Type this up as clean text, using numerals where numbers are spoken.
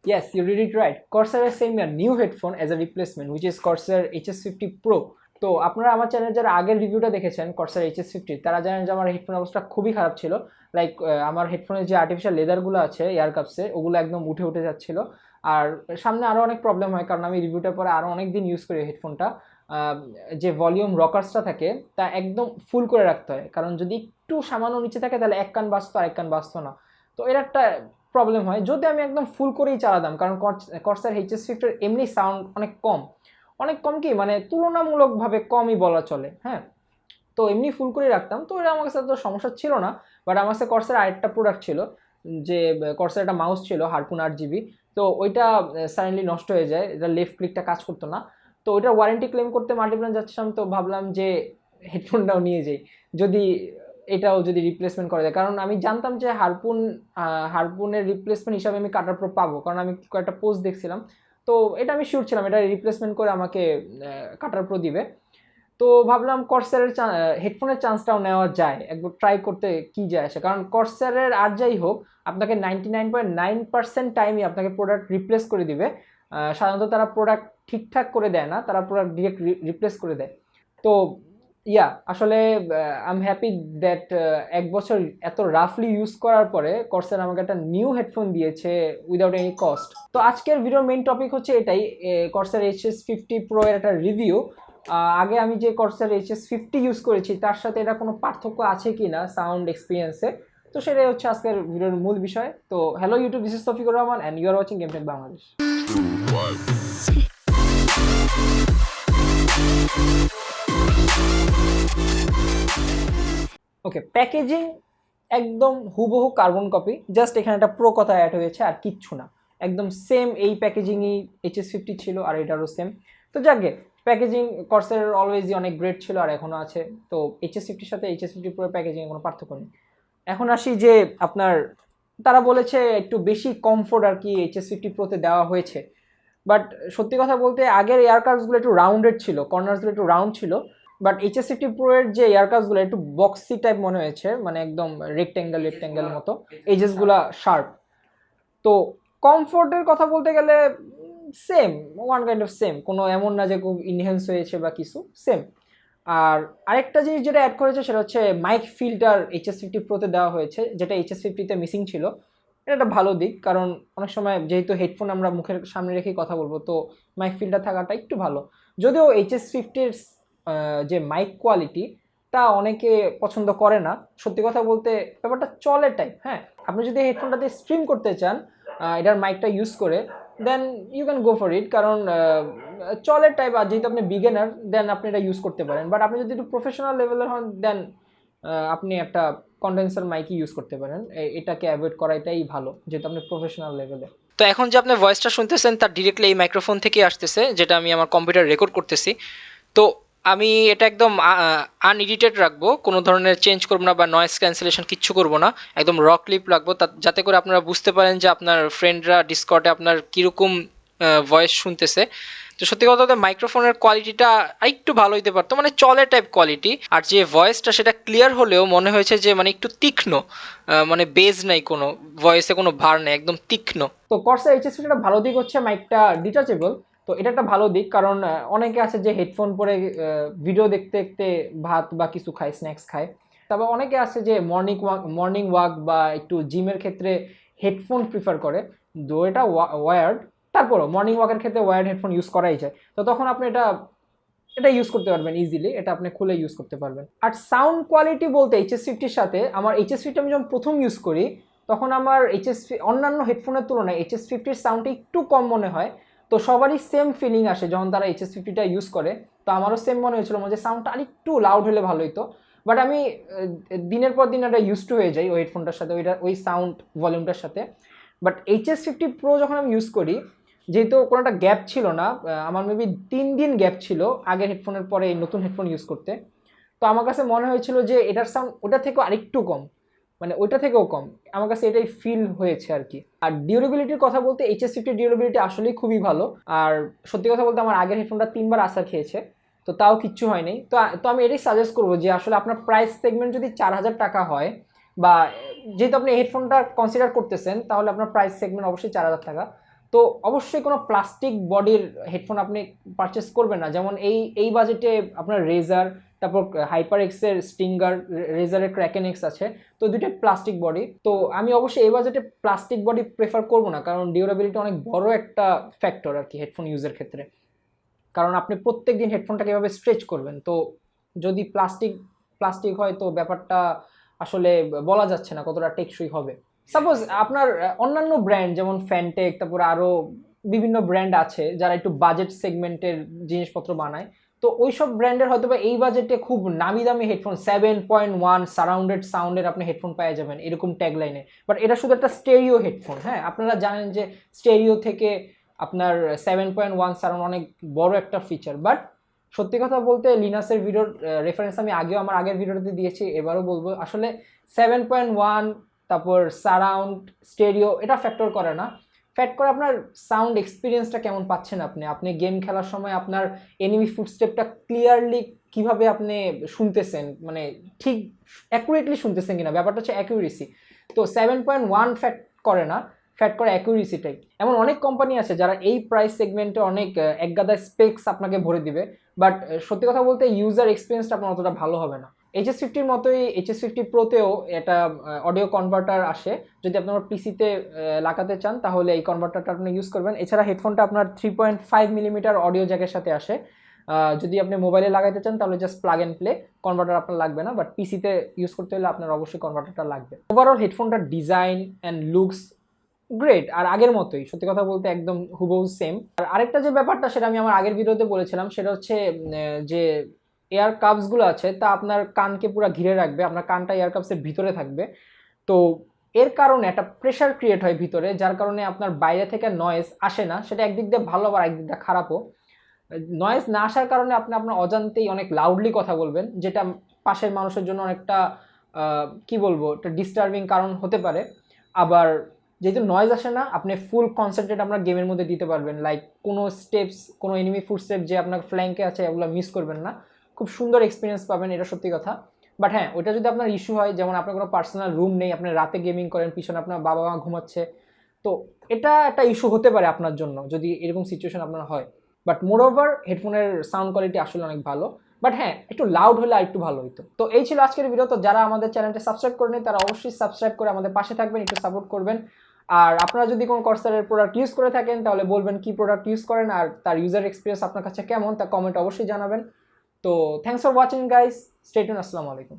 Yes, you read it right. Corsair has sent me a new headphone as a replacement, which is Corsair HS50pro. তো আপনারা আমার চ্যানেলে যারা আগের রিভিউটা দেখেছেন Corsair HS50 তারা জানেন যে আমার হেডফোনের অবস্থা খুবই খারাপ ছিল। লাইক আমার হেডফোনের যে আর্টিফিশিয়াল লেদারগুলো আছে এয়ার কাপসে ওগুলো একদম উঠে উঠে যাচ্ছিল। আর সামনে আরও অনেক প্রবলেম হয় কারণ আমি রিভিউটার পরে আরও অনেক দিন ইউজ করি হেডফোনটা। যে ভলিউম রকার্সটা থাকে তা একদম ফুল করে রাখতে হয়, কারণ যদি একটু সামান্য নিচে থাকে তাহলে এক কান বাজতো আর এক কান বাজতো না। তো এর একটা প্রবলেম হয় যদি আমি একদম ফুল করেই চালাতাম, কারণ Corsair HS50 এমনি সাউন্ড অনেক কম কি মানে তুলনামূলকভাবে কমই বলা চলে। হ্যাঁ, তো এমনি ফুল করে রাখতাম, তো এটা আমার কাছে তো সমস্যা ছিল না। বাট আমার কাছে Corsair আরেকটা প্রোডাক্ট ছিল, যে Corsair একটা মাউস ছিল Harpoon 8GB। তো ওইটা সাডেনলি নষ্ট হয়ে যায়, এটা লেফট ক্লিকটা কাজ করতো না। তো ওইটার ওয়ারেন্টি ক্লেম করতে মাল্টিপ্ল্যান যাচ্ছিলাম, তো ভাবলাম যে হেডফোনটাও নিয়ে যাই যদি এটাও যদি রিপ্লেসমেন্ট করা যায়, কারণ আমি জানতাম যে হারপুনের রিপ্লেসমেন্ট হিসাবে আমি কাটার প্রো পাবো, কারণ আমি কয়েকটা পোস্ট দেখছিলাম। তো এটা আমি শিওর ছিলাম এটা রিপ্লেসমেন্ট করে আমাকে কাটার প্রো দিবে। তো ভাবলাম Corsair-এর হেডফোনের চান্সটাও নেওয়া যায়, একবার ট্রাই করতে কি যায় আসে, কারণ Corsair-এর আর যাই হোক আপনাকে 99.9% টাইমই আপনাকে প্রোডাক্ট রিপ্লেস করে দিবে। সাধারণত তারা প্রোডাক্ট ঠিকঠাক করে দেয় না, তারা প্রোডাক্ট ডিরেক্ট রিপ্লেস করে দেয়। তো আসলে আই এম হ্যাপি দ্যাট 1 বছর এত রাফলি ইউজ করার পরে Corsair আমাকে একটা নিউ হেডফোন দিয়েছে উইদাউট এনি কস্ট। তো আজকের ভিডিওর মেইন টপিক হচ্ছে এটাই, Corsair HS50pro এর একটা রিভিউ। আগে আমি যে Corsair HS50 ইউজ করেছি তার সাথে এটা কোনো পার্থক্য আছে কি না সাউন্ড এক্সপিরিয়েন্সে, তো সেটাই হচ্ছে আজকের ভিডিওর মূল বিষয়। তো hello YouTube, this is Toufiqur Rahman and you are watching GameTech Bangladesh. Okay, packaging একদম হুবহু কার্বন কপি, জাস্ট এখানে একটা প্রো কথা অ্যাড হয়েছে আর কিচ্ছু না, একদম সেম এই প্যাকেজিংই HS50 ছিল আর এটারও সেম। তো যাকে প্যাকেজিং Corsair অলওয়েজই অনেক গ্রেট ছিল আর এখনও আছে। তো HS50-র সাথে HS50 Pro প্যাকেজিংয়ে কোনো পার্থক্য নেই। এখন আসি যে আপনার তারা বলেছে একটু বেশি কমফোর্ট আর কি HS50 Pro-তে দেওয়া হয়েছে, বাট সত্যি কথা বলতে আগের এয়ার কাপসগুলো একটু রাউন্ডেড ছিল, কর্নার্সগুলো একটু রাউন্ড ছিল, বাট HS50 Pro এর যে এয়ার কাপসগুলো একটু বক্সি টাইপ মনে হয়েছে, মানে একদম রেক্ট্যাঙ্গেল মতো, এজেসগুলো শার্প। তো কমফোর্টের কথা বলতে গেলে same, one kind of same, কোনো এমন না যে খুব ইনহেন্স হয়েছে বা কিছু, সেম। আর আরেকটা জিনিস যেটা অ্যাড করেছে সেটা হচ্ছে মাইক ফিল্টার HS50 Pro-তে দেওয়া হয়েছে, যেটা HS50-তে মিসিং ছিল। এটা একটা ভালো দিক, কারণ অনেক সময় যেহেতু হেডফোন আমরা মুখের সামনে রেখেই কথা বলবো, তো মাইক ফিল্টার থাকাটা একটু ভালো। যদিও HS50-র যে মাইক কোয়ালিটি তা অনেকে পছন্দ করে না, সত্যি কথা বলতে ব্যাপারটা চলে টাইপ। হ্যাঁ, আপনি যদি হেডফোনটাতে স্ট্রিম করতে চান এটার মাইকটা ইউজ করে, then you can go for it, কারণ চলের টাইপ। আর যেহেতু আপনি বিগিনার, দেন আপনি এটা ইউজ করতে পারেন। বাট আপনি যদি একটু প্রফেশনাল লেভেলের হন, দেন আপনি একটা কন্ডেন্সার মাইকই ইউজ করতে পারেন। এটাকে অ্যাভয়েড করা এটাই ভালো, যেহেতু আপনি প্রফেশনাল লেভেলে। তো এখন যে আপনি ভয়েসটা শুনতেছেন তার ডিরেক্টলি এই মাইক্রোফোন থেকেই আসতেছে, যেটা আমি আমার কম্পিউটার রেকর্ড করতেছি। তো আমি এটা একদম আনএডিটেড রাখবো, কোনো ধরনের চেঞ্জ করবো না বা নয়েজ ক্যান্সেলেশন কিচ্ছু করবো না, একদম র ক্লিপ রাখবো, যাতে করে আপনারা বুঝতে পারেন যে আপনার ফ্রেন্ডরা ডিসকর্ডে আপনার কীরকম ভয়েস শুনতেছে। তো সত্যি কথা বলতে মাইক্রোফোনের কোয়ালিটিটা একটু ভালো হইতে পারতো, মানে চলে টাইপ কোয়ালিটি। আর যে ভয়েসটা সেটা ক্লিয়ার হলেও মনে হয়েছে যে মানে একটু তীক্ষ্ণ, মানে বেজ নাই, কোনো ভয়েসে কোনো ভার নেই, একদম তীক্ষ্ণ। তো Corsair HS50-টা ভালো দিক হচ্ছে মাইকটা ডিটাচেবল। তো এটা একটা ভালো দিক, কারণ অনেকে আছে যে হেডফোন পরে ভিডিও দেখতে দেখতে ভাত বা কিছু খায়, স্ন্যাক্স খায়। তারপর অনেকে আছে যে মর্নিং ওয়াক বা একটু জিমের ক্ষেত্রে হেডফোন প্রিফার করে, দো এটা ওয়ার্ড, তারপরও মর্নিং ওয়াকের ক্ষেত্রে ওয়ার্ড হেডফোন ইউজ করাই যায়। তো তখন আপনি এটা ইউজ করতে পারবেন ইজিলি, এটা আপনি খুলে ইউজ করতে পারবেন। আর সাউন্ড কোয়ালিটি বলতে HS50-র সাথে আমার HS50 আমি যখন প্রথম ইউজ করি তখন আমার অন্যান্য হেডফোনের তুলনায় HS50-র সাউন্ডটা একটু কম মনে হয়। তো সবারই সেম ফিলিং আসে যখন তারা HS50-টা ইউজ করে, তো আমারও সেম মনে হয়েছিল যে সাউন্ডটা আরেকটু লাউড হলে ভালো হতো। বাট আমি দিনের পর দিন এটা ইউজ টু হয়ে যাই ওই হেডফোনটার সাথে, ওই সাউন্ড ভলিউমটার সাথে। বাট HS50 Pro যখন আমি ইউজ করি, যেহেতু কোনো একটা গ্যাপ ছিল না, আমার মেবি 3 দিন গ্যাপ ছিল আগের হেডফোনের পরে এই নতুন হেডফোন ইউজ করতে, তো আমার কাছে মনে হয়েছিল যে এটার সাউন্ড ওটা থেকেও আরেকটু কম, মানে ওইটা থেকেও কম, আমার কাছে এটাই ফিল হয়েছে আর কি। আর ডিউরেবিলিটির কথা বলতে HS50 ডিউরেবিলিটি আসলেই খুবই ভালো। আর সত্যি কথা বলতে আমার আগের হেডফোনটা 3বার আছাড় খেয়েছে, তো তাও কিচ্ছু হয়নি। তো আমি এটাই সাজেস্ট করবো যে আসলে আপনার প্রাইস সেগমেন্ট যদি 4000 টাকা হয়, বা যেহেতু আপনি হেডফোনটা কনসিডার করতেছেন, তাহলে আপনার প্রাইস সেগমেন্ট অবশ্যই 4000 টাকা। তো তো অবশ্যই কোনো প্লাস্টিক বডির হেডফোন আপনি পারচেস করবেন না। যেমন এই বাজেটে আপনার রেজার, তারপর হাইপার এক্সের স্টিঙ্গার, রেজারের ক্র্যাকেন এক্স আছে, তো দুটো প্লাস্টিক বডি। তো আমি অবশ্যই এই বাজেটে প্লাস্টিক বডি প্রেফার করবো না, কারণ ডিউরেবিলিটি অনেক বড় একটা ফ্যাক্টর আর কি হেডফোন ইউজের ক্ষেত্রে। কারণ আপনি প্রত্যেক দিন হেডফোনটাকে এভাবে স্ট্রেচ করবেন, তো যদি প্লাস্টিক হয় তো ব্যাপারটা আসলে বলা যাচ্ছে না কতটা টেকসই হবে। সাপোজ আপনার অন্যান্য ব্র্যান্ড যেমন ফ্যানটেক, তারপরে আরও বিভিন্ন ব্র্যান্ড আছে যারা একটু বাজেট সেগমেন্টের জিনিসপত্র বানায়, তো ওইসব ব্র্যান্ডের হয়তো বা এই বাজেটে খুব নামি দামি হেডফোন 7.1 সারাউন্ডেড সাউন্ডের আপনি হেডফোন পেয়ে যাবেন এরকম ট্যাগলাইনে। বাট এটা শুধু একটা স্টেরিও হেডফোন। হ্যাঁ, আপনারা জানেন যে স্টেরিও থেকে আপনার 7.1 সারাউন্ড অনেক বড় একটা ফিচার। বাট সত্যি কথা বলতে লিনাসের ভিডিওর রেফারেন্স আমি আমার আগের ভিডিওতে দিয়েছি, এবারও বলবো, আসলে 7.1 তারপর সারাউন্ড স্টেরিও এটা ফ্যাক্টর করে না। ফ্যাক্ট করে আপনার সাউন্ড এক্সপিরিয়েন্সটা কেমন পাচ্ছেন আপনি গেম খেলার সময় আপনার এনিমি ফুটস্টেপটা ক্লিয়ারলি কিভাবে আপনি শুনতেছেন, মানে ঠিক অ্যাকুরেটলি শুনতেছেন কিনা, ব্যাপারটা হচ্ছে অ্যাকুরেসি। তো 7.1 ফ্যাক্ট করে না, ফ্যাক্ট করে অ্যাকুরেসিটাই। এমন অনেক কোম্পানি আছে যারা এই প্রাইস সেগমেন্টে অনেক একগাদা স্পেক্স আপনাকে ভরে দিবে, বাট সত্যি কথা বলতে ইউজার এক্সপিরিয়েন্সটা আপনার অতটা ভালো হবে না। HS50-র মতোই HS50 প্রোতেও এটা অডিও কনভার্টার আসে, যদি আপনার পিসিতে লাগাতে চান তাহলে এই কনভার্টারটা আপনি ইউজ করবেন। এছাড়া হেডফোনটা আপনার 3.5 মিলিমিটার অডিও জ্যাকের সাথে আসে। যদি আপনি মোবাইলে লাগাতে চান তাহলে just plug and play, converter আপনার লাগবে না, বাট পিসিতে ইউজ করতে হলে আপনার অবশ্যই কনভার্টারটা লাগবে। ওভারঅল হেডফোনটার ডিজাইন অ্যান্ড লুকস গ্রেট, আর আগের মতোই, সত্যি কথা বলতে একদম হুবহু সেম। আর আরেকটা যে ব্যাপারটা সেটা আমি আমার আগের ভিডিওতে বলেছিলাম, সেটা হচ্ছে যে এয়ার কাপসগুলো আছে তা আপনার কানকে পুরো ঘিরে রাখবে, আপনার কানটা এয়ার কাপসের ভিতরে থাকবে। তো এর কারণে একটা প্রেশার ক্রিয়েট হয় ভিতরে, যার কারণে আপনার বাইরে থেকে নয়েজ আসে না। সেটা একদিক দিয়ে ভালো আবার একদিক দিয়ে খারাপও। নয়েজ না আসার কারণে আপনি আপনার অজান্তেই অনেক লাউডলি কথা বলবেন, যেটা পাশের মানুষের জন্য অনেকটা কি বলবো, একটা ডিস্টার্বিং কারণ হতে পারে। আবার যেহেতু নয়েজ আসে না, আপনি ফুল কনসেন্ট্রেট আপনার গেমের মধ্যে দিতে পারবেন, লাইক কোনো স্টেপস, কোনো এনিমি ফুট স্টেপ যে আপনার ফ্ল্যাঙ্কে আছে এগুলো মিস করবেন না, খুব সুন্দর এক্সপিরিয়েন্স পাবেন, এটা সত্যি কথা। বাট হ্যাঁ, ওইটা যদি আপনার ইস্যু হয়, যেমন আপনার কোনো পার্সোনাল রুম নেই, আপনি রাতে গেমিং করেন, পিছনে আপনার বাবা মা ঘুমাচ্ছে, তো এটা একটা ইস্যু হতে পারে আপনার জন্য যদি এরকম সিচুয়েশন আপনার হয়। বাট মোর ওভার হেডফোনের সাউন্ড কোয়ালিটি আসলে অনেক ভালো। বাট হ্যাঁ, একটু লাউড হলে আরেকটু ভালো হতো। তো এই ছিল আজকের ভিডিও। তো যারা আমাদের চ্যানেলটা সাবস্ক্রাইব করেনি তারা অবশ্যই সাবস্ক্রাইব করে আমাদের পাশে থাকবেন, একটু সাপোর্ট করবেন। আর আপনারা যদি কোনো কর্সারের প্রোডাক্ট ইউজ করে থাকেন তাহলে বলবেন কি প্রোডাক্ট ইউজ করেন আর তার ইউজার এক্সপিরিয়েন্স আপনার কাছে কেমন, তা কমেন্ট অবশ্যই জানাবেন। তো thanks for watching guys, stay tune, আসসালামু আলাইকুম।